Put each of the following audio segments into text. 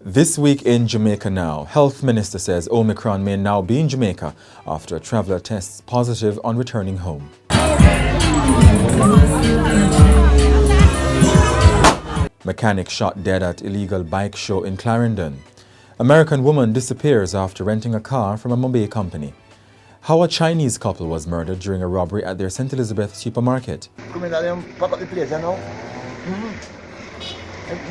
This week in Jamaica Now, Health Minister says Omicron may now be in Jamaica after a traveller tests positive on returning home. Mechanic shot dead at illegal bike show in Clarendon. American woman disappears after renting a car from a Mumbai company. How a Chinese couple was murdered during a robbery at their St. Elizabeth supermarket.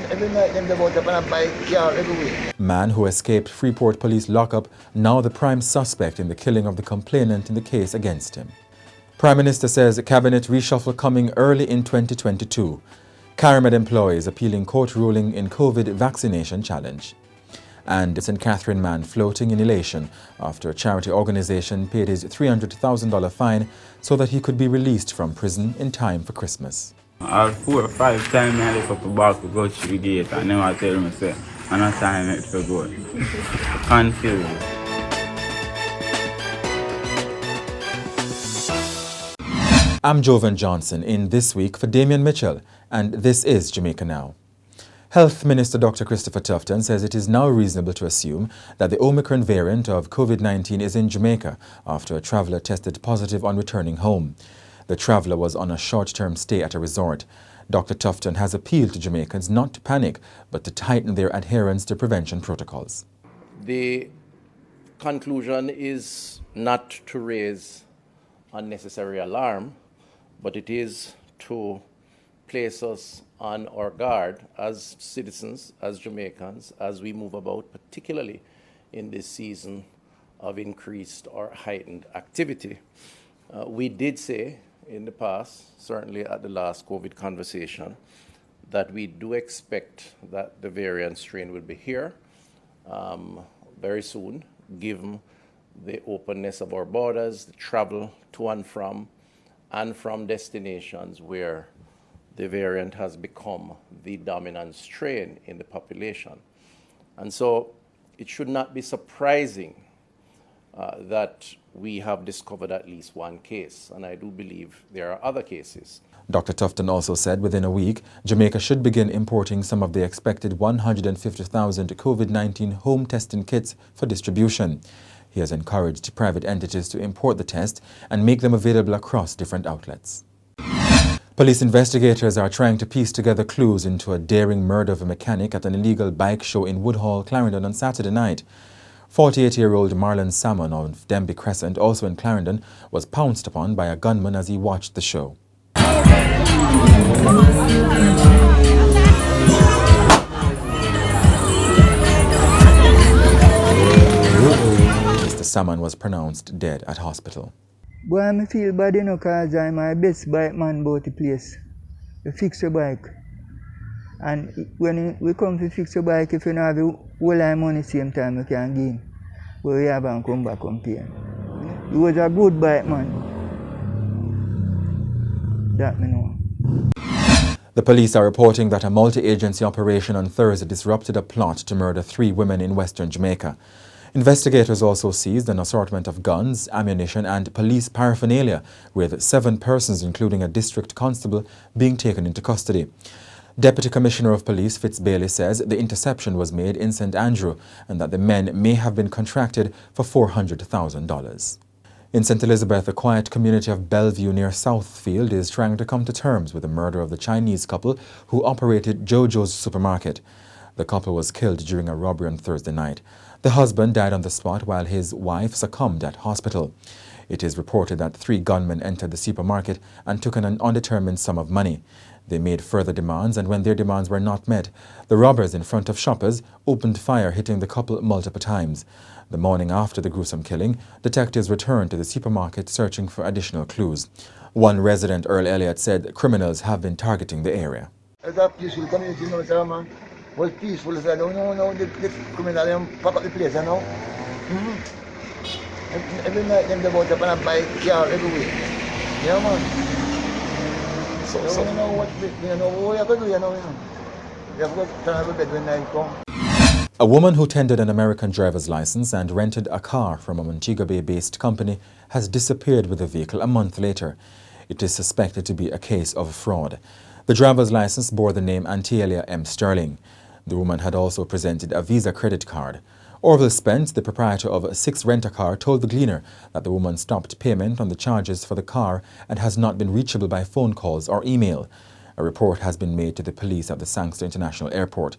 Every night them about up and buy car every week. Man who escaped Freeport Police lockup, now the prime suspect in the killing of the complainant in the case against him. Prime Minister says cabinet reshuffle coming early in 2022. Cari-Med employees appealing court ruling in COVID vaccination challenge. And St. Catherine man floating in elation after a charity organization paid his $300,000 fine so that he could be released from prison in time for Christmas. 4 or 5 times I lift up a ball to go through the gate and then I tell myself, I'm not time it to go. Confused. I'm Jovan Johnson in This Week for Damien Mitchell, and this is Jamaica Now. Health Minister Dr. Christopher Tufton says it is now reasonable to assume that the Omicron variant of COVID-19 is in Jamaica after a traveller tested positive on returning home. The traveller was on a short-term stay at a resort. Dr. Tufton has appealed to Jamaicans not to panic, but to tighten their adherence to prevention protocols. The conclusion is not to raise unnecessary alarm, but it is to place us on our guard as citizens, as Jamaicans, as we move about, particularly in this season of increased or heightened activity. We did say in the past, certainly at the last COVID conversation, that we do expect that the variant strain will be here very soon, given the openness of our borders, the travel to and from destinations where the variant has become the dominant strain in the population. And so it should not be surprising that we have discovered at least one case, and I do believe there are other cases. Dr. Tufton also said within a week, Jamaica should begin importing some of the expected 150,000 COVID-19 home testing kits for distribution. He has encouraged private entities to import the test and make them available across different outlets. Police investigators are trying to piece together clues into a daring murder of a mechanic at an illegal bike show in Woodhall, Clarendon on Saturday night. 48-year-old Marlon Salmon of Denby Crescent, also in Clarendon, was pounced upon by a gunman as he watched the show. Mr. Salmon was pronounced dead at hospital. Boy, I feel bad, because I'm my best bike man about the place. You fix your bike. And when we come to fix your bike, if you don't have a whole lot of money same time, you can gain. But we have and come back and pay. He was a good bike man. That me know. The police are reporting that a multi-agency operation on Thursday disrupted a plot to murder 3 women in western Jamaica. Investigators also seized an assortment of guns, ammunition and police paraphernalia, with 7 persons, including a district constable, being taken into custody. Deputy Commissioner of Police Fitz Bailey says the interception was made in St. Andrew and that the men may have been contracted for $400,000. In St. Elizabeth, a quiet community of Bellevue near Southfield is trying to come to terms with the murder of the Chinese couple who operated JoJo's supermarket. The couple was killed during a robbery on Thursday night. The husband died on the spot while his wife succumbed at hospital. It is reported that 3 gunmen entered the supermarket and took an undetermined sum of money. They made further demands, and when their demands were not met, the robbers in front of shoppers opened fire, hitting the couple multiple times. The morning after the gruesome killing, detectives returned to the supermarket searching for additional clues. One resident, ELLIOTT, said criminals have been targeting the area. As a peaceful community, man, was peaceful. So I don't know, the criminals pack up the place, you know. Every night them about up and buy car every week. Yeah, man. So you know what you have to do, you know. You have to turn out the bed when night come. A woman who tendered an American driver's license and rented a car from a Montego Bay-based company has disappeared with the vehicle a month later. It is suspected to be a case of fraud. The driver's license bore the name Antelia M. Sterling. The woman had also presented a Visa credit card. Orville Spence, the proprietor of 6 Rent-A-Car, told the Gleaner that the woman stopped payment on the charges for the car and has not been reachable by phone calls or email. A report has been made to the police at the Sangster International Airport.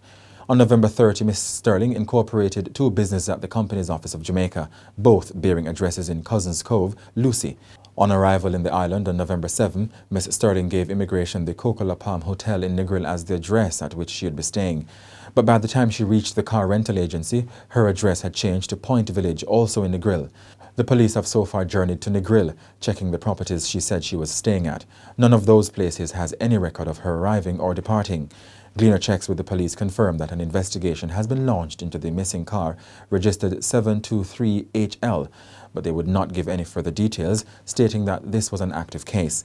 On November 30, Ms. Sterling incorporated 2 businesses at the company's office of Jamaica, both bearing addresses in Cousins Cove, Lucy. On arrival in the island on November 7, Ms. Sterling gave immigration the Coco La Palm Hotel in Negril as the address at which she would be staying. But by the time she reached the car rental agency, her address had changed to Point Village, also in Negril. The police have so far journeyed to Negril, checking the properties she said she was staying at. None of those places has any record of her arriving or departing. Gleaner checks with the police confirm that an investigation has been launched into the missing car, registered 723HL, but they would not give any further details, stating that this was an active case.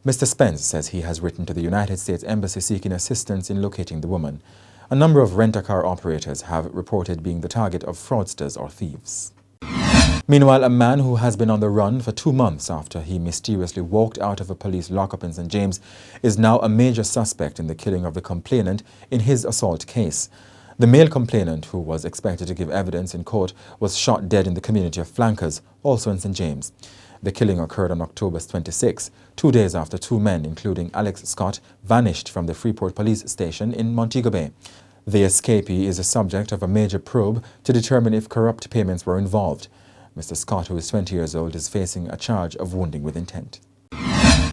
Mr. Spence says he has written to the United States Embassy seeking assistance in locating the woman. A number of rent-a-car operators have reported being the target of fraudsters or thieves. Meanwhile, a man who has been on the run for 2 months after he mysteriously walked out of a police lockup in St. James is now a major suspect in the killing of the complainant in his assault case. The male complainant, who was expected to give evidence in court, was shot dead in the community of Flankers, also in St. James. The killing occurred on October 26, 2 days after 2 men, including Alex Scott, vanished from the Freeport Police station in Montego Bay. The escapee is the subject of a major probe to determine if corrupt payments were involved. Mr. Scott, who is 20 years old, is facing a charge of wounding with intent.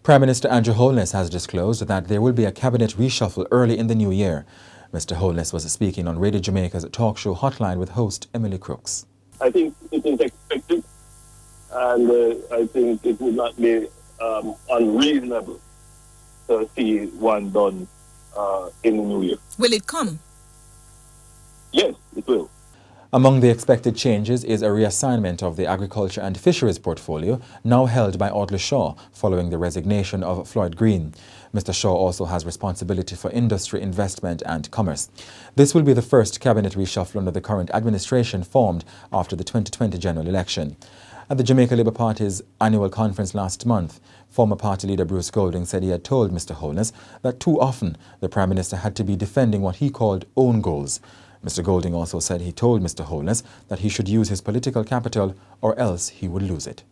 Prime Minister Andrew Holness has disclosed that there will be a cabinet reshuffle early in the new year. Mr. Holness was speaking on Radio Jamaica's talk show Hotline with host Emily Crooks. I think it is expected, and I think it would not be unreasonable to see one done in the new year. Will it come? Yes, it will. Among the expected changes is a reassignment of the agriculture and fisheries portfolio, now held by Audley Shaw, following the resignation of Floyd Green. Mr. Shaw also has responsibility for industry, investment and commerce. This will be the first cabinet reshuffle under the current administration formed after the 2020 general election. At the Jamaica Labour Party's annual conference last month, former party leader Bruce Golding said he had told Mr. Holness that too often the Prime Minister had to be defending what he called own goals. Mr. Golding also said he told Mr. Holness that he should use his political capital or else he would lose it.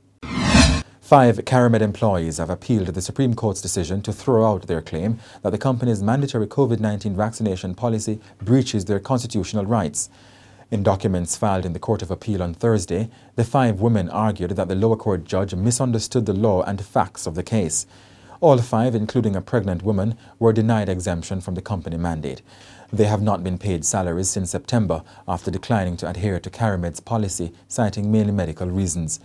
5 Cari-Med employees have appealed the Supreme Court's decision to throw out their claim that the company's mandatory COVID-19 vaccination policy breaches their constitutional rights. In documents filed in the Court of Appeal on Thursday, the 5 women argued that the lower court judge misunderstood the law and facts of the case. All 5, including a pregnant woman, were denied exemption from the company mandate. They have not been paid salaries since September after declining to adhere to Cari-Med's policy, citing mainly medical reasons.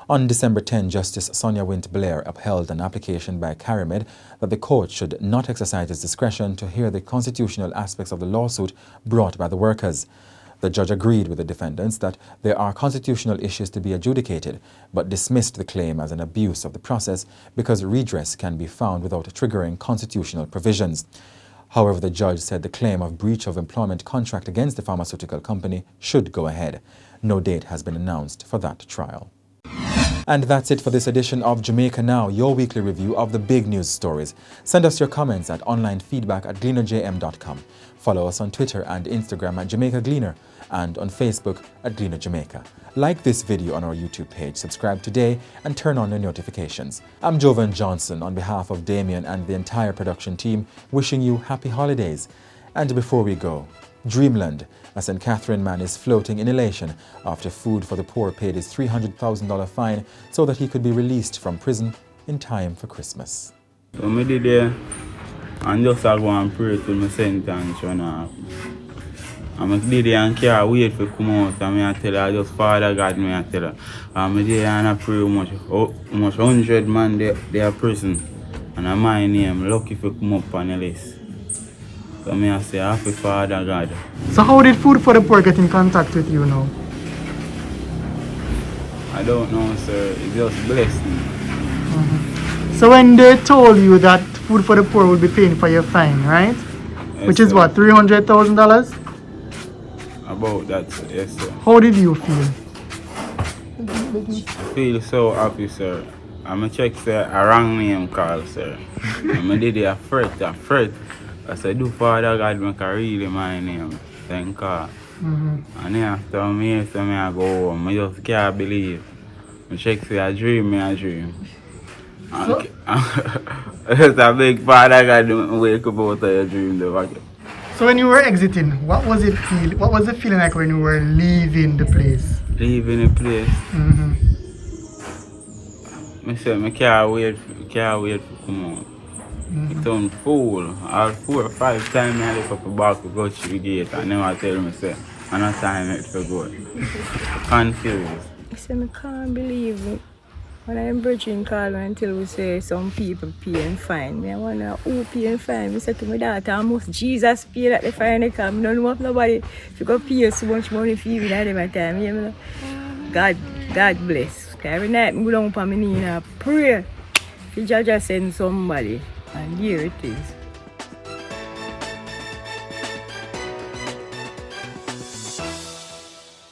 On December 10, Justice Sonia Wint-Blair upheld an application by Cari-Med that the court should not exercise its discretion to hear the constitutional aspects of the lawsuit brought by the workers. The judge agreed with the defendants that there are constitutional issues to be adjudicated, but dismissed the claim as an abuse of the process because redress can be found without triggering constitutional provisions. However, the judge said the claim of breach of employment contract against the pharmaceutical company should go ahead. No date has been announced for that trial. And that's it for this edition of Jamaica Now, your weekly review of the big news stories. Send us your comments at onlinefeedback@gleanerjm.com. Follow us on Twitter and Instagram at Jamaica Gleaner and on Facebook at Gleaner Jamaica. Like this video on our YouTube page, subscribe today and turn on your notifications. I'm Jovan Johnson on behalf of Damien and the entire production team, wishing you happy holidays. And before we go, Dreamland, a St. Catherine man is floating in elation after Food for the Poor paid his $300,000 fine so that he could be released from prison in time for Christmas. So I did there and just go and pray till my sentence run off. And I did there and can't wait for come out and I tell her, just Father God, I tell her. And I did and I pray much 100 man they are prison. And I my name, lucky for come up on the list. So I say, happy Father God. So how did Food for the Poor get in contact with you now? I don't know, sir. It just blessed me. So when they told you that Food for the Poor will be paying for your fine, right? Yes, which is sir. what, $300,000? About that, sir. Yes, sir. How did you feel? I feel so happy, sir. I'm a check, sir, a wrong name call, sir. I did it a fret. I said, do Father God make a really my name. 10 car. Mm-hmm. And then after me, so I go home. I just can't believe. I check say I dream. So- It's a big part I got to wake up out of your dream. So when you were exiting, what was the feeling like when you were leaving the place? Leaving the place. Mm-hmm. I said I can't wait to come out. I turned fool. All 4 or 5 times I look up the back to go through the gate and then I tell me say, I'm not time it to go. Confused. I said I can't believe it. When I'm bridging call until we say some people pay and fine. I wonder who pay and fine. I said to my daughter, almost Jesus pay that the fine come. No know of nobody. If you go pay so much money for you at every time. You know? God bless. Every night I go down on my knee and I pray. If you just send somebody. And here it is.